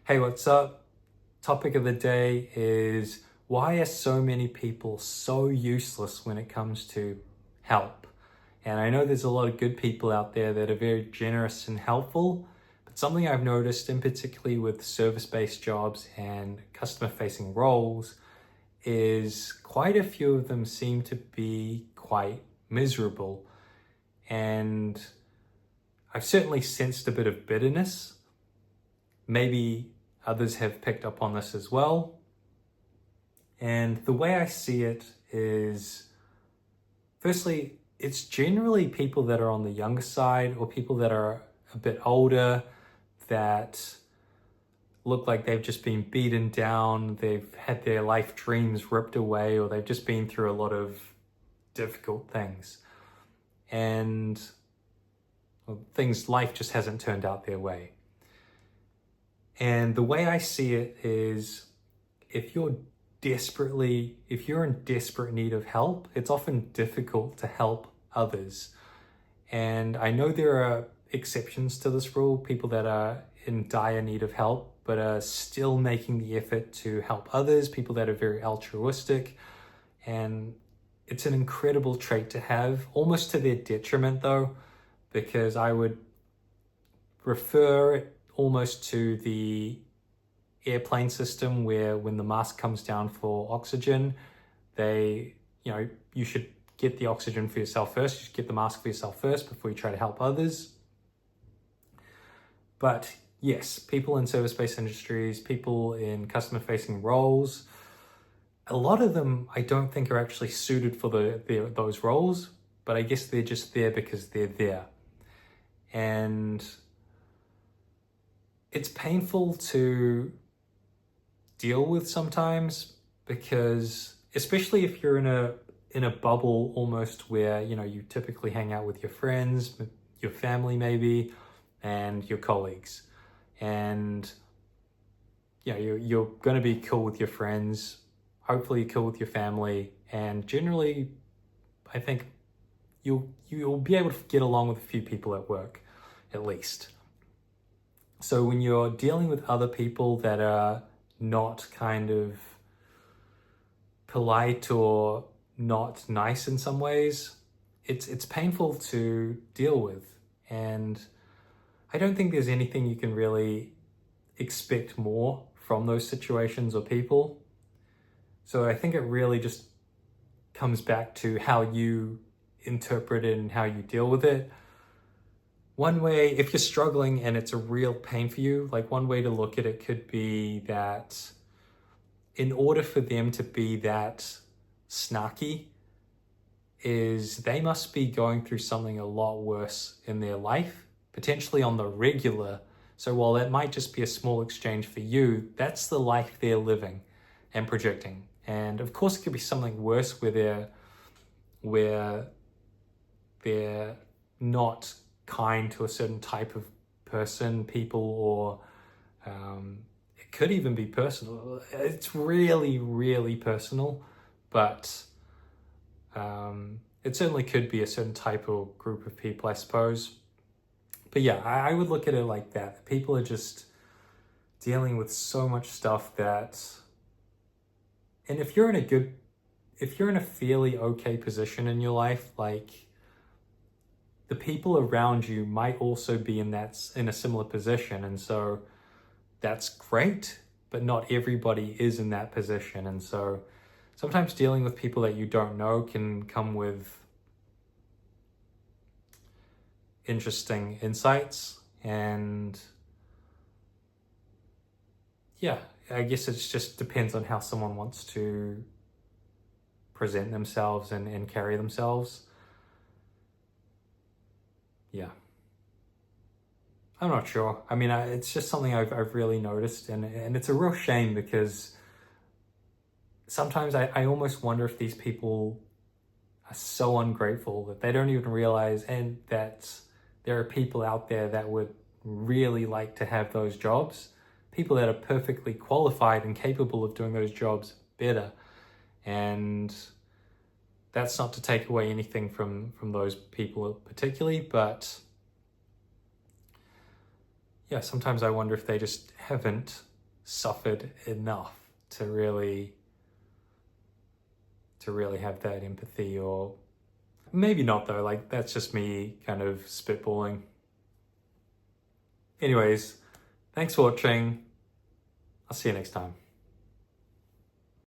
Hey, what's up? Topic of the day is why are so many people so useless when it comes to help? And I know there's a lot of good people out there that are very generous and helpful, but something I've noticed, in particularly with service-based jobs and customer-facing roles, is quite a few of them seem to be quite miserable. And I've certainly sensed a bit of bitterness. Maybe others have picked up on this as well. And the way I see it is, firstly, it's generally people that are on the younger side or people that are a bit older that look like they've just been beaten down, they've had their life dreams ripped away, or they've just been through a lot of difficult things. And life just hasn't turned out their way. And the way I see it is if you're in desperate need of help, it's often difficult to help others. And I know there are exceptions to this rule, people that are in dire need of help, but are still making the effort to help others, people that are very altruistic. And it's an incredible trait to have, almost to their detriment though, because I would refer it almost to the airplane system where when the mask comes down for oxygen, you should get the oxygen for yourself first. You should get the mask for yourself first before you try to help others. But yes, people in service-based industries, people in customer-facing roles, a lot of them I don't think are actually suited for those roles, but I guess they're just there because they're there. And it's painful to deal with sometimes because, especially if you're in a bubble almost where, you typically hang out with your friends, your family maybe, and your colleagues. And, you're going to be cool with your friends, hopefully you're cool with your family, and generally, I think you'll be able to get along with a few people at work, at least. So when you're dealing with other people that are not kind of polite or not nice in some ways, it's painful to deal with. And I don't think there's anything you can really expect more from those situations or people. So I think it really just comes back to how you interpret it and how you deal with it. One way, if you're struggling and it's a real pain for you, like one way to look at it could be that in order for them to be that snarky, is they must be going through something a lot worse in their life, potentially on the regular. So while that might just be a small exchange for you, that's the life they're living and projecting. And of course, it could be something worse where they're not kind to a certain type of person, people, or it could even be personal. It's really, really personal, but it certainly could be a certain type or group of people, I suppose. But yeah, I would look at it like that. People are just dealing with so much stuff that, and if you're in a fairly okay position in your life, like, the people around you might also be in a similar position. And so that's great, but not everybody is in that position. And so sometimes dealing with people that you don't know can come with interesting insights. And yeah, I guess it just depends on how someone wants to present themselves and carry themselves. Yeah. I'm not sure. I mean, it's just something I've really noticed, and it's a real shame because sometimes I almost wonder if these people are so ungrateful that they don't even realize, and that there are people out there that would really like to have those jobs, people that are perfectly qualified and capable of doing those jobs better. And that's not to take away anything from those people particularly, but yeah, sometimes I wonder if they just haven't suffered enough to really have that empathy. Or maybe not though, like that's just me kind of spitballing. Anyways, thanks for watching. I'll see you next time.